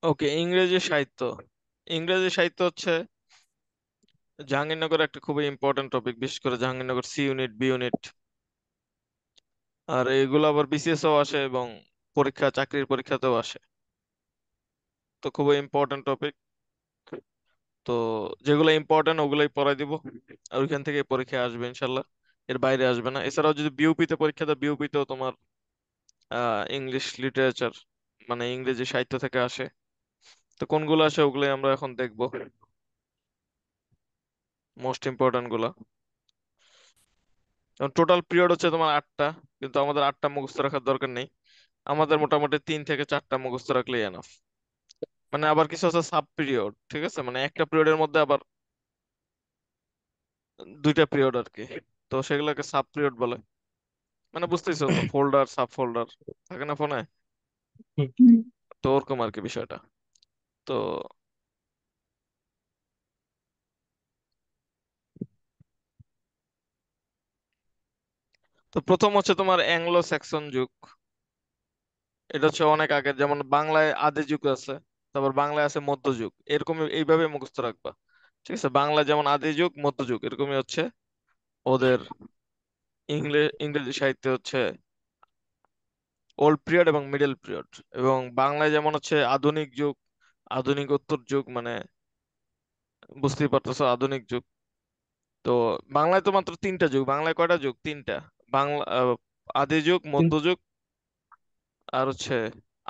ওকে, ইংরেজি সাহিত্য। ইংরেজি সাহিত্য হচ্ছে জাহাঙ্গীরনগর একটা খুবই ইম্পর্টেন্ট টপিক, বিশেষ করে Jahangirnagar C unit, B unit. আর এগুলো আবার বিসিএসও আসে এবং চাকরির পরীক্ষাতেও আসে। তো খুবই ইম্পর্টেন্ট টপিক। তো যেগুলো ইম্পর্টেন্ট ওগুলাই পড়াই দিব, আর ওইখান থেকে পরীক্ষা আসবে ইনশাল্লাহ। এর বাইরে আসবে না। এছাড়াও যদি বিউপি তে পরীক্ষা দেয়, বিউপি তেও তোমার ইংলিশ লিটারেচার, মানে ইংরেজি সাহিত্য থেকে আসে। তো কোনগুলো আসে ওগুলোই আমরা এখন দেখবো, মোস্ট ইম্পর্টেন্ট গুলা। টোটাল পিরিয়ড হচ্ছে তোমার 8টা, কিন্তু আমাদের 8টা মুখস্থ রাখার দরকার নেই। আমাদের মোটামুটি 3 থেকে 4টা মুখস্থ রাখলেই এনাফ। মানে আবার কিছু আছে সাব পিরিয়ড, ঠিক আছে, মানে একটা পিরিয়ডের মধ্যে আবার 2টা পিরিয়ড আর কি। তো সেগুলোকে সাব পিরিয়ড বলে। মানে বুঝতেছো তো, ফোল্ডার সাব ফোল্ডার থাকে না ফোনে, তো ওরকম আর কি বিষয়টা। তো তো প্রথম হচ্ছে তোমার অ্যাংলো স্যাক্সন যুগ। এটা হচ্ছে অনেক আগের, যেমন বাংলায় আদি যুগ আছে, তারপর বাংলায় আছে মধ্যযুগ, এরকম এইভাবে মুখস্থ রাখবা। ঠিক আছে, বাংলা যেমন আদি যুগ মধ্যযুগ এরকমই হচ্ছে ওদের। ইংরেজি সাহিত্যে হচ্ছে ওল্ড পিরিয়ড এবং মিডল পিরিয়ড। এবং বাংলায় যেমন হচ্ছে আধুনিক যুগ, আধুনিকোত্তর যুগ, মানে বুঝতেই পারতেছো আধুনিক যুগ। তো বাংলায় তো মাত্র 3টা যুগ। বাংলায় কয়টা যুগ? 3টা। বাংলা আদি যুগ, মধ্যযুগ, আর হচ্ছে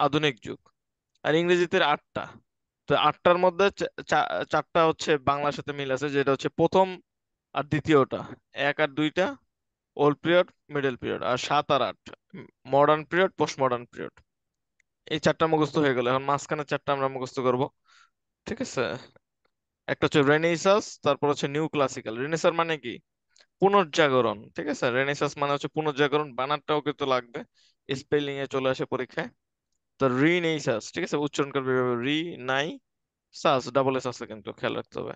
আধুনিক যুগ। আর ইংরেজিতে 8টা। তো 8টার মধ্যে 4টা হচ্ছে বাংলার সাথে মিল আছে, যেটা হচ্ছে প্রথম আর দ্বিতীয়টা। 1 আর 2টা ওল্ড পিরিয়ড, মিডল পিরিয়ড। আর 7 আর 8 modern period, post modern period. এই 4টা মুখস্থ হয়ে গেল, এখন মাঝখানে 4টা আমরা মুখস্থ করব। ঠিক আছে, একটা হচ্ছে রেনেসাস, তারপর হচ্ছে নিউ ক্লাসিক্যাল। রেনেসার মানে কি? পুনর্জাগরণ। ঠিক আছে, রেনেসাস মানে হচ্ছে পুনর্জাগরণ, বানানটাও কিন্তু লাগবে, স্পেলিং এ চলে আসে পরীক্ষায়। তো রিনেসাস, ঠিক আছে, উচ্চারণ করবে এভাবে, রি নাই সাস, ডাবল এস আছে কিন্তু, খেয়াল রাখতে হবে।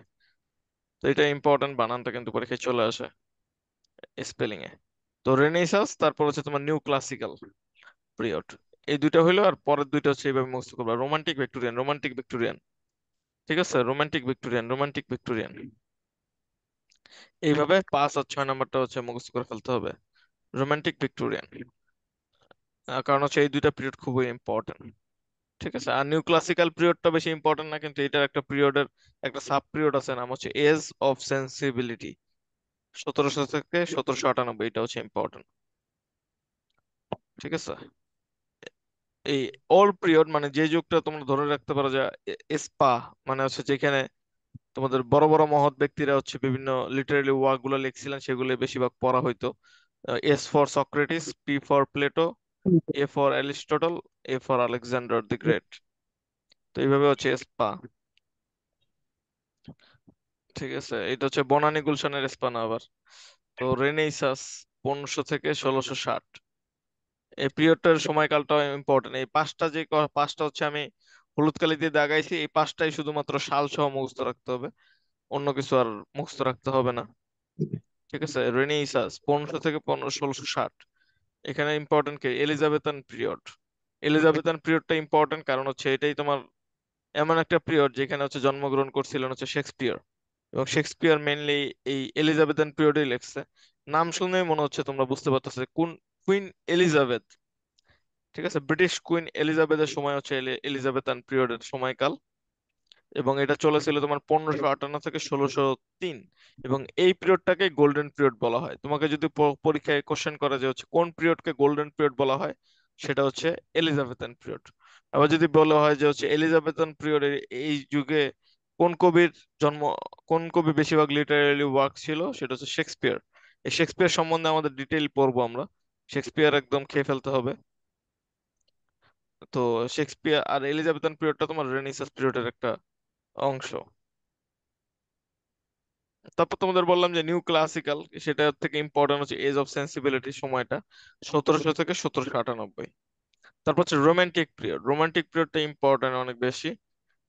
তো এটা ইম্পর্টেন্ট, বানানটা কিন্তু পরীক্ষায় চলে আসে স্পেলিং এ। তো রেনেসাস, তারপর হচ্ছে তোমার নিউ ক্লাসিক্যাল পিরিয়ড। এই দুইটা হইলো, আর পরের দুইটা হচ্ছে এইভাবে মুখস্থ করবা, রোমান্টিক ভিক্টোরিয়ান, রোমান্টিক ভিক্টোরিয়ান। ঠিক আছে, রোমান্টিক ভিক্টোরিয়ান, রোমান্টিক ভিক্টোরিয়ান। এইভাবে 5 আর 6 নাম্বারটা হচ্ছে মুখস্থ করে ফেলতে হবে, রোমান্টিক ভিক্টোরিয়ান। কারণ হচ্ছে এই দুইটা পিরিয়ড খুবই ইম্পর্টেন্ট। ঠিক আছে, আর নিউ ক্লাসিক্যাল পিরিয়ডটা বেশি ইম্পর্টেন্ট না, কিন্তু এটার একটা পিরিয়ডের একটা সাব পিরিয়ড আছে, নাম হচ্ছে এজ অফ সেন্সিবিলিটি। 1700 থেকে 1798, এটা হচ্ছে ইম্পর্টেন্ট। ঠিক আছে, এই অল পিরিয়ড মানে যে যুগটা তোমরা ধরে রাখতে পারো যে স্পা, মানে হচ্ছে যেখানে তোমাদের বড় বড় মহৎ ব্যক্তিরা হচ্ছে বিভিন্ন লিটারেলি ওয়ার্ক গুলো লিখছিলেন, সেগুলো বেশিরভাগ পড়া হইতো। S for Socrates, P for Plato, A for Aristotle, A for Alexander the great. তো এইভাবে হচ্ছে স্পা। ঠিক আছে, এটা হচ্ছে বনানী গুলশানের স্পা না আবার। তো রেনেসাস 1500 থেকে 1660, এই পিরিয়ডটার সময়কালটা ইম্পর্টেন্ট। এই পাঁচটা হচ্ছে আমি হলুদ কালি দিয়ে দাগাইছি, এই পাঁচটাই শুধুমাত্র সাল সহ মুখস্থ রাখতে হবে, অন্য কিছু আর মুখস্থ রাখতে হবে না। ঠিক আছে, রেনেসাস 1500 থেকে 1660। এখানে ইম্পর্টেন্ট কি? Elizabethan period. এলিজাবেথান পিরিয়ডটা ইম্পর্টেন্ট কারণ হচ্ছে এটাই তোমার এমন একটা পিরিয়ড যেখানে হচ্ছে জন্মগ্রহণ করছিলেন হচ্ছে শেক্সপিয়ার। এবং শেক্সপিয়ার মেইনলি এই এলিজাবেথান পিরিয়ডেই লেখছে। নাম শুনেই মনে হচ্ছে তোমরা বুঝতে পারতেছো যে কোন কুইন এলিজাবেথ। ঠিক আছে, ব্রিটিশ কুইন এলিজাবেথের সময় হচ্ছে এলিজাবেথান পিরিয়ডের সময়কাল। এবং এটা চলেছিল তোমার 1558 থেকে 1603। এবং এই পিরিয়ডটাকে গোল্ডেন পিরিয়ড বলা হয়। তোমাকে যদি পরীক্ষায় কোশ্চেন করে যে হচ্ছে কোন পিরিয়ডকে গোল্ডেন পিরিয়ড বলা হয়, সেটা হচ্ছে এলিজাবেথান পিরিয়ড। আবার যদি বলা হয় যে হচ্ছে এলিজাবেথান পিরিয়ডের এই যুগে কোন কবির জন্ম, কোন কবি বেশিরভাগ লিটারেরি ওয়ার্ক ছিল, সেটা হচ্ছে শেক্সপিয়ার। এই শেক্সপিয়ার সম্বন্ধে আমাদের ডিটেইল পড়বো আমরা। শেক্সপিয়ার একদম খেয়ে ফেলতে হবে। তো শেক্সপিয়ার আর এলিজাবেথান পিরিয়ডটা তোমার রেনেসাস পিরিয়ডের একটা অংশ। তারপর তোমাদের বললাম যে নিউ ক্লাসিক্যাল, সেটা থেকে ইম্পর্টেন্ট হচ্ছে এজ অফ সেন্সিবিলিটি সময়টা, 1700 থেকে 1798। তারপর হচ্ছে রোমান্টিক পিরিয়ড। রোমান্টিক পিরিয়ডটা ইম্পর্টেন্ট অনেক বেশি।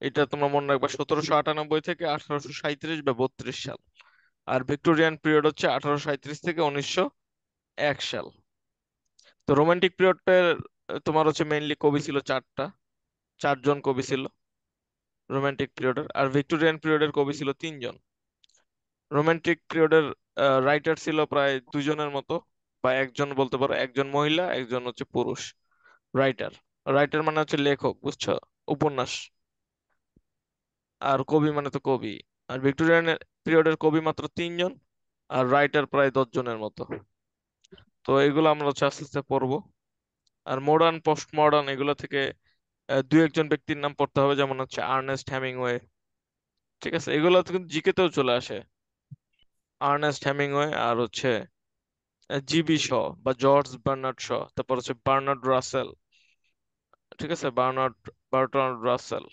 এটা তোমরা মনে রাখবা, 1798 থেকে 1837 বা 32 সাল। আর ভিক্টোরিয়ান পিরিয়ড হচ্ছে 1837 থেকে 1901 সাল। তো রোমান্টিক পিরিয়ডটা তোমার হচ্ছে মেইনলি কবি ছিল 4টা, 4জন কবি ছিল। রোমান্টিক পিরিয়ডের। আর ভিক্টোরিয়ান পিরিয়ডের কবি ছিল তিনজন। রোমান্টিক পিরিয়ডের রাইটার ছিল প্রায় দুজনের মতো, বা একজন বলতে পারো, একজন মহিলা, একজন হচ্ছে পুরুষ রাইটার। রাইটার মানে হচ্ছে লেখক, বুঝছো, উপন্যাস। আর কবি মানে তো কবি। আর ভিক্টোরিয়ান পিরিয়ডের কবি মাত্র তিনজন, আর রাইটার প্রায় 10 জনের মতো। তো এগুলো আমরা হচ্ছে আস্তে আস্তে পড়বো। আর মডার্ন, পোস্ট মডার্ন এগুলো থেকে দু একজন ব্যক্তির নাম পড়তে হবে, যেমন হচ্ছে আর্নেস্ট হেমিংওয়ে। ঠিক আছে, এগুলো তো কিন্তু জিকে তেও চলে আসে। আর্নেস্ট হেমিংওয়ে, আর হচ্ছে জিবি শ বা জর্জ বার্নার্ড শ, তারপর হচ্ছে বার্নার্ড রাসেল। ঠিক আছে, বার্ট্রান্ড রাসেল।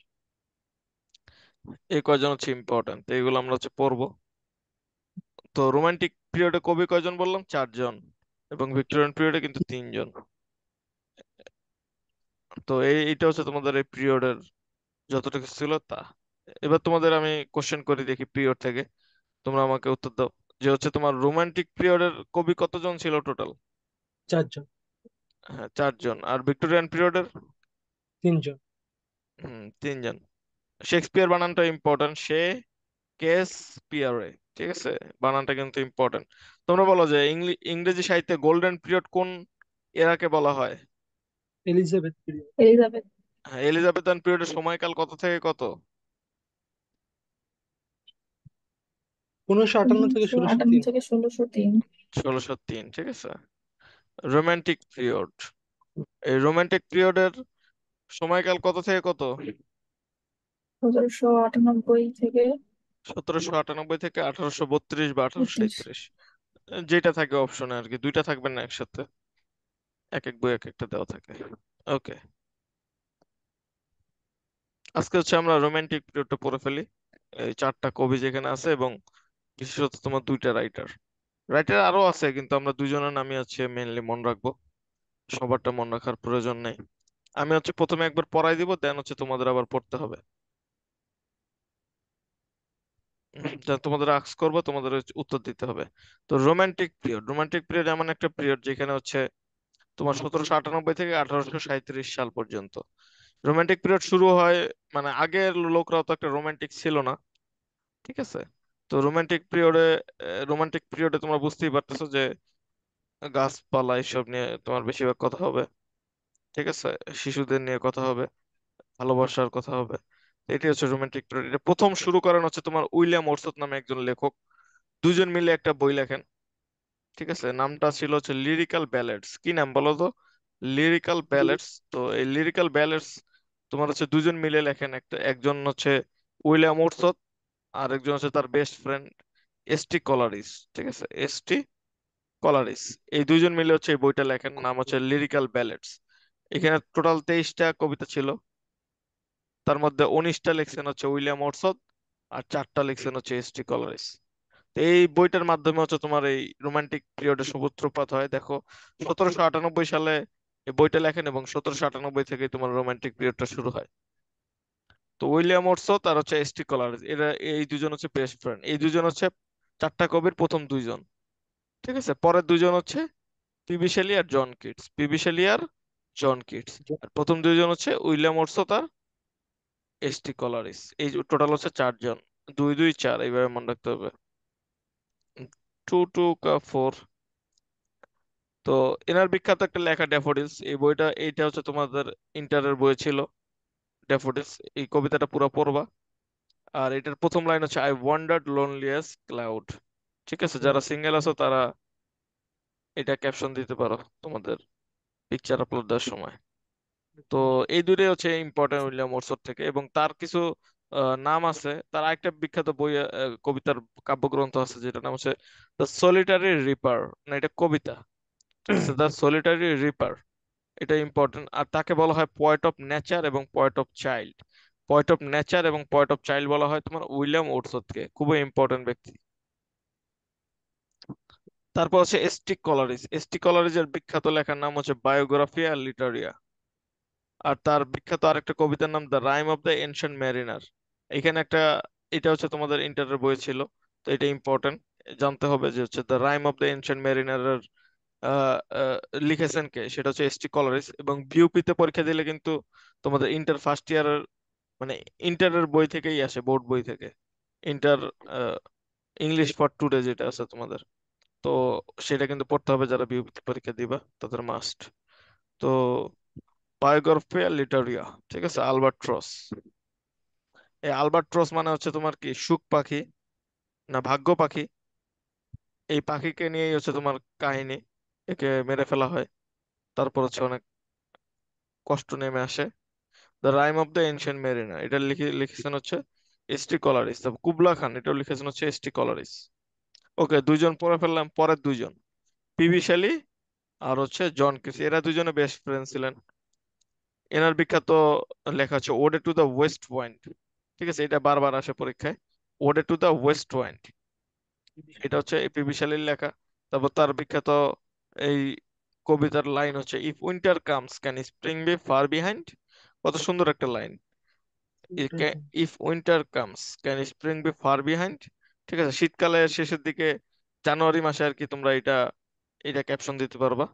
এই কয়জন হচ্ছে ইম্পর্টেন্ট, এইগুলো আমরা হচ্ছে পড়বো। তো রোমান্টিক পিরিয়ডে কবি কয়জন বললাম? 4 জন। এবং ভিক্টোরিয়ান পিরিয়ডে কিন্তু 3 জন। তো এইটা হচ্ছে তোমাদের এই পিরিয়ডের যতটুকু ছিল তা। এবার তোমাদের আমি কোশ্চেন করি, দেখি পিরিয়ড থেকে, তোমরা আমাকে উত্তর দাও। যে হচ্ছে তোমার রোমান্টিক পিরিয়ডের কবি কতজন ছিল টোটাল? 4 জন। হ্যাঁ, 4 জন। আর ভিক্টোরিয়ান পিরিয়ডের? 3 জন। 3 জন। শেক্সপিয়ার বানানটা ইম্পর্টেন্ট, সে কেস পিয়ারে। ঠিক আছে, বানানটা কিন্তু ইম্পর্টেন্ট। তোমরা বলো যে ইংরেজি সাহিত্যে গোল্ডেন পিরিয়ড কোন এরাকে বলা হয়? Elizabeth period. এলিজাবেথ। হ্যাঁ, এলিজাবেথান পিরিয়ডের সময়কাল কত থেকে কত? 1558 থেকে 1603। 1658 থেকে 1603। 1603, ঠিক আছে। রোমান্টিক পিরিয়ড, এই রোমান্টিক পিরিয়ডের সময়কাল কত থেকে কত? 1798 থেকে 1832 বা 1837, যেটা থাকে অপশনে আর কি, দুইটা থাকবে না একসাথে, এক এক বই এক একটা দেওয়া থাকে। ওকে, আজকে হচ্ছে আমরা রোমান্টিক পিরিয়ডটা পড়ে ফেলি। এই 4টা কবি যেখানে আছে, এবং বিশেষত তোমার 2টা রাইটার। রাইটার আরো আছে, কিন্তু আমরা 2 জনের নামই হচ্ছে মেইনলি মনে রাখবো, সবারটা মনে রাখার প্রয়োজন নেই। আমি হচ্ছে প্রথমে একবার পড়াই দিব, দেন হচ্ছে তোমাদের আবার পড়তে হবে। তোমাদের আস্ক করবো, তোমাদের হচ্ছে উত্তর দিতে হবে। তো রোমান্টিক পিরিয়ড এমন একটা পিরিয়ড যেখানে হচ্ছে তোমার 1798 থেকে 1837 সাল পর্যন্ত। রোমান্টিক পিরিয়ড শুরু হয়, মানে আগের লোকরাও তো একটা রোমান্টিক ছিল না, ঠিক আছে? তো রোমান্টিক পিরিয়ডে তোমরা বুঝতেই পারতেছো যে গাছপালা এইসব নিয়ে তোমার বেশিরভাগ কথা হবে। ঠিক আছে, শিশুদের নিয়ে কথা হবে, ভালোবাসার কথা হবে। এটি হচ্ছে রোমান্টিক পিরিয়ড। এটা প্রথম শুরু করেন হচ্ছে তোমার উইলিয়াম ওরসৎ নামে একজন লেখক। 2 জন মিলে একটা বই লেখেন। ঠিক আছে, নামটা ছিল হচ্ছে লিরিক্যাল ব্যালেডস। কি নাম বলো তো? লিরিক্যাল ব্যালেডস। তো এই লিরিক্যাল ব্যালেডস তোমার হচ্ছে 2 জন মিলে লেখেন। একজন হচ্ছে উইলিয়াম ওরসৎ, আর একজন হচ্ছে তার বেস্ট ফ্রেন্ড এসটি কলারিস। ঠিক আছে, এসটি কলারিস। এই 2 জন মিলে হচ্ছে এই বইটা লেখেন, নাম হচ্ছে লিরিক্যাল ব্যালেডস। এখানে টোটাল 23টা কবিতা ছিল, তার মধ্যে 19টা লিখছেন হচ্ছে উইলিয়াম ওরসৎ, আর 4টা লিখছেন হচ্ছে এসটি কলারিস। তো এই বইটার মাধ্যমে হচ্ছে তোমার এই রোমান্টিক পিরিয়ডের সূত্রপাত হয়। দেখো, 1798 সালে এই বইটা লেখেন, এবং 1798 থেকে তোমার রোমান্টিক পিরিয়ডটা শুরু হয়। তো উইলিয়াম ওরসৎ আর হচ্ছে এসটি কলারিস, এরা এই 2 জন হচ্ছে বেস্ট ফ্রেন্ড। এই 2 জন হচ্ছে 4টা কবির প্রথম 2 জন। ঠিক আছে, পরের 2 জন হচ্ছে পিবি শেলি আর জন কিটস। পিবি শেলি আর জন কিটস। আর প্রথম 2 জন হচ্ছে উইলিয়াম ওরসৎ আর এসটি কলারিস। এই টোটাল হচ্ছে 4 জন। 2 2 4 এইভাবে মনে রাখতে হবে। 2 2 কা 4। তো এনার বিখ্যাত একটা লেখা ড্যাফোডিলস, এই বইটা, এইটা হচ্ছে তোমাদের ইন্টারের বই ছিল, ড্যাফোডিলস। এই কবিতাটা পুরো পড়বা। আর এটার প্রথম লাইন হচ্ছে আই ওয়ান্ডার্ড লোনলিয়াস ক্লাউড। ঠিক আছে, যারা সিঙ্গেল আছো তারা এটা ক্যাপশন দিতে পারো তোমাদের পিকচার আপলোড দেওয়ার সময়। তো এই দুটোই হচ্ছে ইম্পর্টেন্ট উইলিয়াম ওরসৎ থেকে। এবং তার কিছু নাম আছে, তার আরেকটা বিখ্যাত বই, কবিতার কাব্যগ্রন্থ আছে, যেটা নাম হচ্ছে দ্য সলিটারি রিপার। না, এটা কবিতা। ঠিক আছে, দ্য সলিটারি রিপার, এটা ইম্পর্টেন্ট। আর তাকে বলা হয় পয়েট অফ নেচার এবং poet of child. Poet of nature এবং পয়েট অফ চাইল্ড বলা হয় তোমার উইলিয়াম ওরসৎকে, খুবই ইম্পর্টেন্ট ব্যক্তি। তারপর হচ্ছে এসটি কলারিস। এসটি কলারিজের বিখ্যাত লেখার নাম হচ্ছে বায়োগ্রাফিয়া লিটারিয়া। আর তার বিখ্যাত আরেকটা কবিতার নাম the rime of the ancient mariner. এখানে একটা, এটা হচ্ছে তোমাদের ইন্টারের বই ছিল, তো এটা ইম্পর্টেন্ট জানতে হবে, যে হচ্ছে the rime of the ancient ম্যারিনারের লিখেছেন কে, সেটা হচ্ছে এসটি কলারিস। এবং বিউপিতে পরীক্ষা দিলে কিন্তু তোমাদের ইন্টার ফার্স্ট ইয়ারের মানে ইন্টারের বই থেকেই আসে, বোর্ড বই থেকে। ইন্টার ইংলিশ ফর টুডে যেটা আছে তোমাদের, তো সেটা কিন্তু পড়তে হবে যারা বিউপিতে পরীক্ষা দিবা, তাদের মাস্ট। তো বায়োগ্রাফিয়া লিটারিয়া, ঠিক আছে, আলবাট্রস। এই আলবাট্রস মানে হচ্ছে তোমার কি, সুখ পাখি না ভাগ্য পাখি, এই পাখিকে নিয়েই হচ্ছে তোমার কাহিনী। একে মেরে ফেলা হয়, তারপর হচ্ছে অনেক কষ্ট নেমে আসে। The rime of the ancient mariner, এটা লিখেছেন হচ্ছে এস.টি. কলারিস। তারপর কুবলা খান, এটাও লিখেছেন হচ্ছে এস.টি. কলারিস। ওকে, দুইজন পড়ে ফেললাম। পরের দুইজন, পিবি শেলি আর হচ্ছে জন কিস, এরা দুজনে বেস্ট ফ্রেন্ড ছিলেন। এনার বিখ্যাত লেখা হচ্ছে ode to the West point. ঠিক আছে, এটা বারবার আসে পরীক্ষায়, ওডে টু দ্য ওয়েস্ট পয়েন্ট। এটা হচ্ছে এই পিবি শেলির লেখা। তারপর তার বিখ্যাত এই কবিতার লাইন হচ্ছে, if winter comes can spring be far behind. কত সুন্দর একটা line. If winter comes can spring be far behind. ঠিক আছে, শীতকালের শেষের দিকে, জানুয়ারি মাসে আর কি, তোমরা এটা এটা ক্যাপশন দিতে পারবা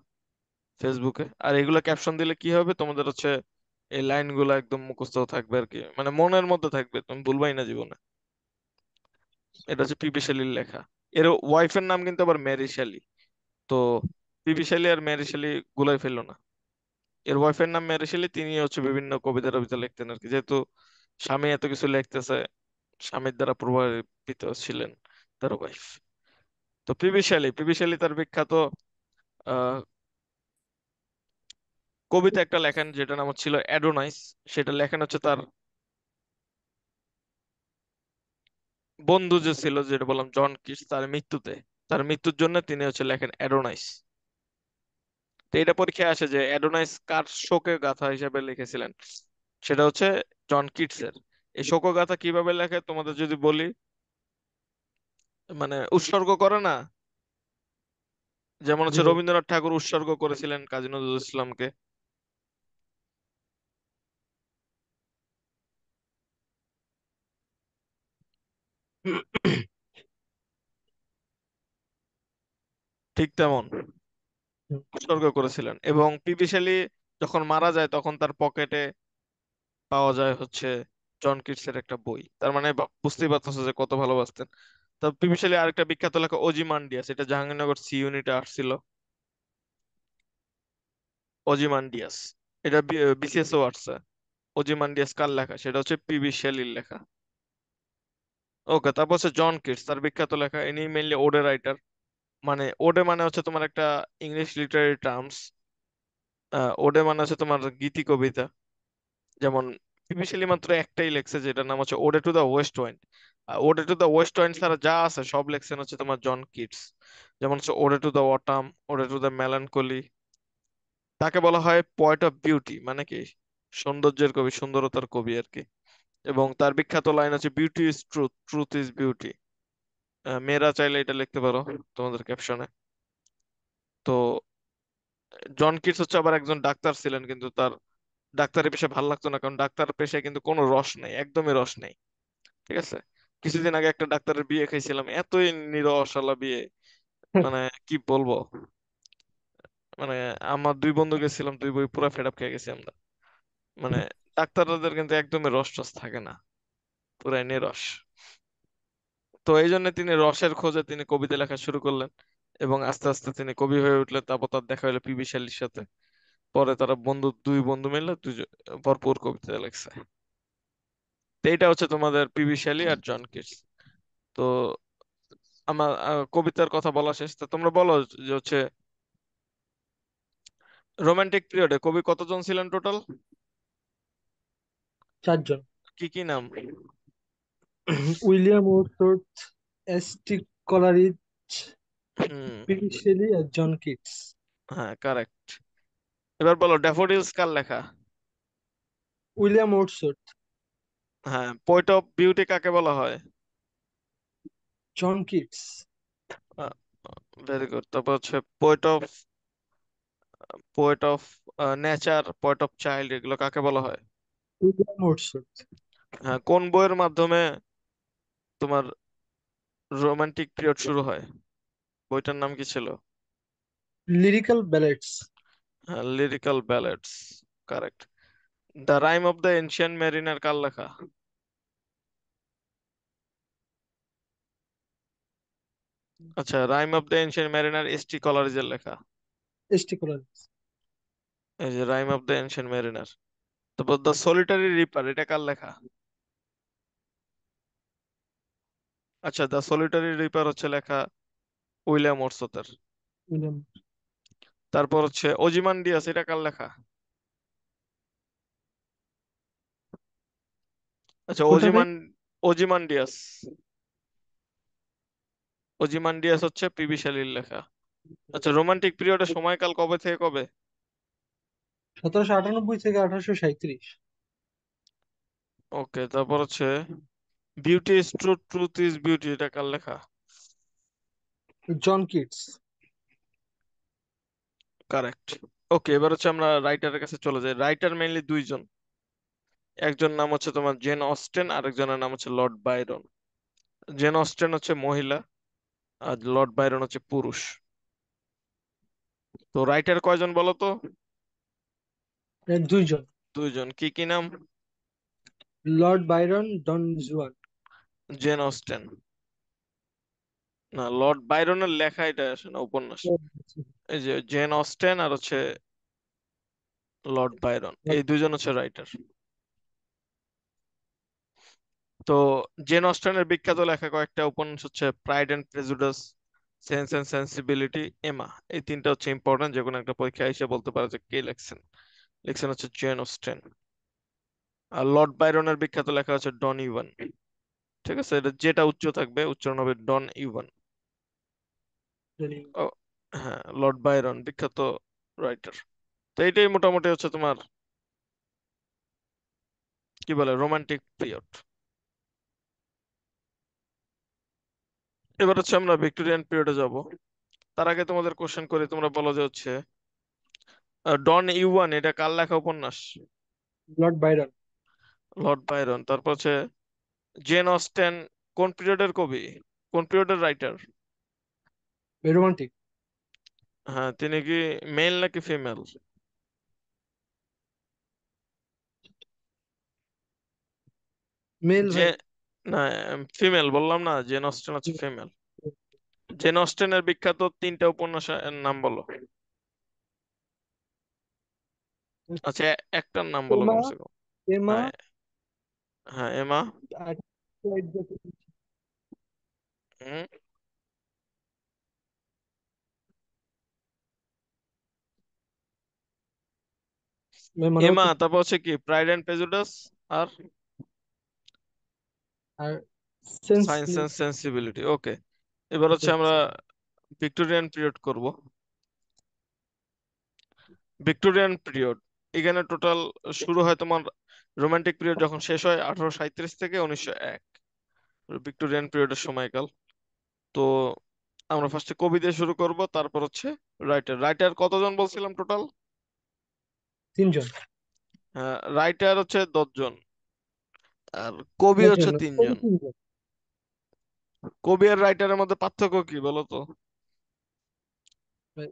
ফেসবুকে। আর এগুলো ক্যাপশন দিলে কি হবে, তোমাদের হচ্ছে এই লাইনগুলো একদম মুখস্থ থাকবে আর কি, মানে মনের মধ্যে থাকবে, তুমি ভুলবাই না জীবনে। এটা হচ্ছে পিবি শেলির লেখা। এর ওয়াইফের নাম কিন্তু আবার ম্যারি শেলি। তো পিবি শেলি আর ম্যারি শেলি গুলাই ফেললো না। এর ওয়াইফের নাম ম্যারি শেলি, তিনি হচ্ছে বিভিন্ন কবিতা টবিতা লিখতেন আর কি, যেহেতু স্বামী এত কিছু লিখতেছে, স্বামীর দ্বারা প্রভাবিত ছিলেন তার ওয়াইফ। তো পিবি শেলি তার বিখ্যাত আহ, কবিতা একটা লেখেন, যেটা নাম ছিল অ্যাডোনাইস। সেটা লেখেন হচ্ছে তার বন্ধু যে ছিল, যেটা বললাম জন কিটস, তার মৃত্যুতে, তার মৃত্যুর জন্য তিনি হচ্ছে লেখেন অ্যাডোনাইস। তো এটা পরীক্ষায় আসে যে অ্যাডোনাইস কার শোকে গাথা হিসেবে লিখেছিলেন। সেটা হচ্ছে জন কিটসের। এই শোকগাথা কিভাবে লেখে তোমাদের যদি বলি, মানে উৎসর্গ করে না, যেমন জি হচ্ছে ভাই। রবীন্দ্রনাথ ঠাকুর উৎসর্গ করেছিলেন কাজী নজরুল ইসলামকে। ঠিক তেমন হুম, উৎসর্গ করেছিলেন। এবং পিবি শেলি যখন মারা যায়, তখন তার পকেটে পাওয়া যায় হচ্ছে জন কিটসের একটা বই। তার মানে বুঝতেই পারতেছে যে কত ভালোবাসতেন। তো পিবি শেলি আরেকটা বিখ্যাত লেখা ওজিমান্ডিয়াস, এটা জাহাঙ্গীরনগর সি ইউনিটে আসছিল। ওজিমান্ডিয়াস, এটা বিসিএস ও আসছে। ওজিমান্ডিয়াস কার লেখা, সেটা হচ্ছে পিবি শেলির লেখা। ওকে, তারপর হচ্ছে জন কিটস, তার বিখ্যাত লেখা, ইনি মেইনলি ওডে রাইটার। মানে ওডে মানে হচ্ছে তোমার একটা ইংলিশ লিটারি টার্মস। ওডে মানে হচ্ছে তোমার গীতি কবিতা। যেমন পিপিসিলি মাত্র একটাই লেখছে, যেটার নাম হচ্ছে ode to the west wind. Ode to the west wind ছাড়া যা আছে সব লেখছেন হচ্ছে তোমার জন কিটস। যেমন হচ্ছে ode to the autumn, ode to the melancholy. তাকে বলা হয় পয়েট অফ বিউটি, মানে কি সৌন্দর্যের কবি, সুন্দরতার কবি আর কি। এবং তার বিখ্যাত লাইন হচ্ছে beauty is truth, truth is beauty. মেয়েরা চাইলে এটা লিখতে পারো তোমাদের ক্যাপশনে। তো জন কিটস হচ্ছে আবার একজন ডাক্তার ছিলেন, কিন্তু তার ডাক্তারি পেশা ভালো লাগতো না, কারণ ডাক্তার পেশায় কিন্তু কোনো রস নেই, একদমই রস নেই। ঠিক আছে, কিছুদিন আগে একটা ডাক্তারের বিয়ে খাইছিলাম, এতই নিরসালা বিয়ে, মানে কি বলবো। মানে আমার দুই বন্ধু গেছিলাম, দুই বই পুরো ফেড আপ খেয়ে গেছি আমরা। মানে ডাক্তারদের কিন্তু একদমই রস টস থাকে না, পুরাই নিরস। তো এই জন্য তিনি রসের খোঁজে তিনি কবিতা লেখা শুরু করলেন, এবং আস্তে আস্তে তিনি কবি হয়ে উঠলেন। তারপর তার দেখা হলো পিবি শেলির সাথে। পরে তারা দুই বন্ধু মিলে ভরপুর কবিতা লেখছে। তো এইটা হচ্ছে তোমাদের পিবি শেলি আর জন কিটস। তো আমার কবিতার কথা বলা শেষ, তো তোমরা বলো যে হচ্ছে রোমান্টিক পিরিয়ডে কবি কতজন ছিলেন টোটাল? চারজন। কি কি নাম? William Wordsworth, S T. কলারিজ, হুম, পিবি শেলি আর জন কিটস। হ্যাঁ কারেক্ট। এবার বলো ড্যাফোডিলস কার লেখা? William Wordsworth. হ্যাঁ, পোয়েট অফ বিউটি কাকে বলা হয়? John Keats. Very good. তারপর হচ্ছে poet of nature, poet of child, এগুলো কাকে বলা হয়? William Wordsworth. হ্যাঁ, কোন বইয়ের মাধ্যমে তোমার রোমান্টিক পিরিয়ড শুরু হয়? বইটার নাম কি ছিল? Lyrical ballads. হ্যাঁ, lyrical ballads, correct. The rime of the ancient mariner কার লেখা? আচ্ছা, rime of the ancient mariner S T. কলারিজের লেখা। এসটি কলার। এই যে rime of the ancient mariner. তারপর দ্য সলিটারি রিপার, এটা কার লেখা? আচ্ছা, দ্য সলিটারি রিপার হচ্ছে লেখা উইলিয়াম ওর্ডসওয়ার্থের। উইলিয়াম। তারপর হচ্ছে ওজিমান্ডিয়াস, এটা কার লেখা? আচ্ছা, কোনটা ভাই? ওজিমান্ডিয়াস। ওজিমান্ডিয়াস হচ্ছে পিবি শেলির লেখা। আচ্ছা, রোমান্টিক পিরিয়ডের সময়কাল কবে থেকে কবে? 1798 থেকে 1837। ওকে, তারপর হচ্ছে beauty is truth, truth is beauty, এটা কার লেখা? John Keats. কারেক্ট। ওকে, এবার হচ্ছে আমরা রাইটারের কাছে চলে যাই। রাইটার মেইনলি দুইজন। একজন নাম হচ্ছে তোমার জেন অস্টেন, আরেকজনের নাম হচ্ছে লর্ড বাইরন। জেন অস্টেন হচ্ছে মহিলা, আর লর্ড বাইরন হচ্ছে পুরুষ। তো রাইটার কয়জন বলো তো? দুইজন। দুইজন, কি কি নাম? Lord Byron, Don Juan. Jane Austen. না, লর্ড বাইরনের লেখা এটা আসে না, উপন্যাস। এই যে জেন অস্টেন আর হচ্ছে লর্ড বাইরন, এই দুইজন হচ্ছে রাইটার। তো জেন অস্টেনের বিখ্যাত লেখা কয়েকটা উপন্যাস হচ্ছে pride and prejudice, sense and sensibility, Emma. এই তিনটা হচ্ছে ইম্পর্টেন্ট, যে কোনো একটা পরীক্ষা এসে বলতে পারে যে কে লেখছেন। লিখছেন হচ্ছে জেন অস্টেন। আর লর্ড বাইরনের বিখ্যাত লেখা হচ্ছে ডন ইভান। ঠিক আছে, এটা যেটা উচ্চ থাকবে উচ্চারণ হবে ডন ইভান। ও হ্যাঁ, লর্ড বাইরন বিখ্যাত রাইটার। তো এইটাই মোটামুটি হচ্ছে তোমার কি বলে রোমান্টিক পিরিয়ড। এবার হচ্ছে আমরা ভিক্টোরিয়ান পিরিয়ডে যাব। তার আগে তোমাদের কোশ্চেন করি, তোমরা বলো যে হচ্ছে ডন ইউয়ান এটা কার লেখা উপন্যাস? Lord Byron. Lord Byron. তারপর হচ্ছে জেন অস্টেন কোন পিরিয়ডের কবি, কোন পিরিয়ডের রাইটার? রোমান্টিক। হ্যাঁ, তিনি কি মেল নাকি ফিমেল? মেল যে ভাই। না, ফিমেল বললাম না, জেন অস্টেন হচ্ছে ফিমেল। জেন অস্টেনের বিখ্যাত তিনটা উপন্যাসের নাম বলো। আচ্ছা, একটার নাম বলো এমা। কমসে কম। এমা। হ্যাঁ, হ্যাঁ এমা। আর হুম, মানে এমা, হচ্ছে তারপর হচ্ছে কি প্রাইড এন্ড প্রেজুডিস, আর আর sense. Science and sensibility. Okay, এবার হচ্ছে আমরা ভিক্টোরিয়ান পিরিয়ড করব। ভিক্টোরিয়ান পিরিয়ড, এখানে টোটাল শুরু হয় তোমার রোমান্টিক পিরিয়ড যখন শেষ হয় 1837 থেকে 1901, ভিক্টোরিয়ান পিরিয়ডের সময়কাল। তো আমরা ফার্স্টে কবি দিয়ে শুরু করব, তারপর হচ্ছে রাইটার। রাইটার কতজন বলছিলাম টোটাল? তিনজন। হ্যাঁ, রাইটার হচ্ছে 10 জন, আর কবি হচ্ছে দশজন না, কবি 3 জন। তিনজন। কবি আর রাইটারের মধ্যে পার্থক্য কি বলো তো? ভাই,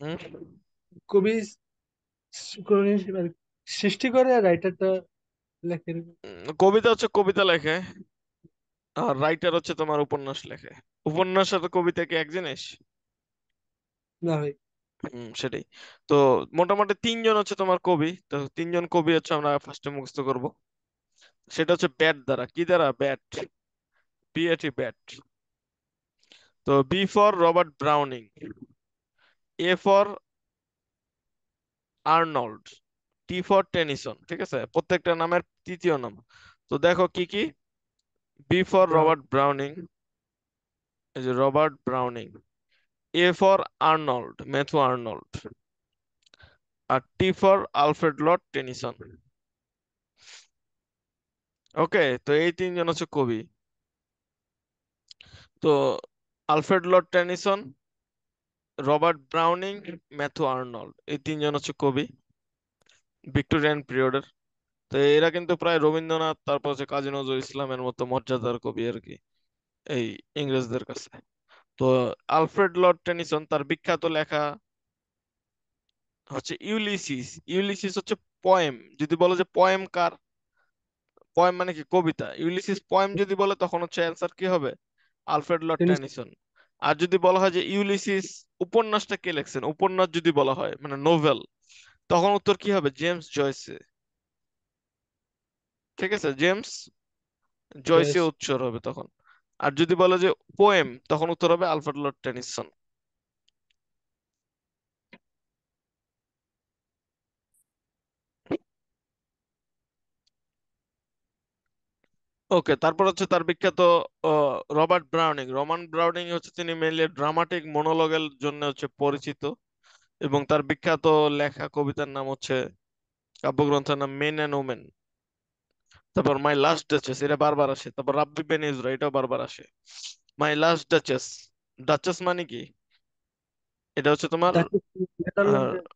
হুম? কবি কোন জিনিস মানে সৃষ্টি করে, আর রাইটারটা লেখে। কবিতা হচ্ছে কবিতা লেখে, আর রাইটার হচ্ছে তোমার উপন্যাস লেখে। উপন্যাস আর কবিতা কি এক জিনিস? না ভাই। সেটাই। তো মোটামুটি 3 জন হচ্ছে তোমার কবি। তো 3 জন কবি হচ্ছে আমরা ফার্স্টে মুখস্থ করব। সেটা হচ্ছে ব্যাট দ্বারা, কি দ্বারা? Bat, B A T, bat. তো B for Robert Browning, A for Arnold, T for Tennyson. ঠিক আছে, প্রত্যেকটা নামের তৃতীয় নাম। তো দেখো কি কি। B for Brown. Robert Browning, এই যে Robert Browning. A for Arnold, Matthew Arnold. আর T for Alfred Lord Tennyson. Okay, তো এই 3 জন হচ্ছে কবি। তো Alfred Lord Tennyson, Robert Browning, Matthew Arnold, এই 3 জন হচ্ছে কবি ভিক্টোরিয়ান পিরিয়ডের। তো এরা কিন্তু প্রায় রবীন্দ্রনাথ, তারপর হচ্ছে কাজী নজরুল ইসলামের মতো মর্যাদার কবি আর কি, এই ইংরেজদের কাছে। তো আলফ্রেড লর্ড টেনিসন তার বিখ্যাত লেখা হচ্ছে ইউলিসিস। ইউলিসিস হচ্ছে পয়েম। যদি বলো যে পয়েম কার, পয়েম মানে কি কবিতা, ইউলিসিস পয়েম যদি বলে তখন হচ্ছে অ্যান্সার কি হবে? Alfred Lord tennis. টেনিসন। আর যদি বলা হয় যে ইউলিসিস উপন্যাসটা কে লেখছেন, উপন্যাস যদি বলা হয় মানে নোভেল, তখন উত্তর কি হবে? জেমস জয়সে। ঠিক আছে, জেমস জয়সে জয়েস। উত্তর হবে তখন। আর যদি বলে যে পোয়েম, তখন উত্তর হবে আলফ্রেড লর্ড টেনিসন। ওকে, তারপর হচ্ছে তার বিখ্যাত রবার্ট ব্রাউনিং। রবার্ট ব্রাউনিং হচ্ছে তিনি মেইনলি ড্রামাটিক মনোলগের জন্য হচ্ছে পরিচিত, এবং তার বিখ্যাত লেখা কবিতার নাম হচ্ছে, কাব্যগ্রন্থের নাম মেন অ্যান্ড ওমেন। তারপর মাই লাস্ট ডাচেস, এটা বারবার আসে। তারপর রাব্বি বেন ইসরা, এটাও বারবার আসে। মাই লাস্ট ডাচেস, ডাচেস মানে কি? এটা হচ্ছে তোমার নেদারল্যান্ডের।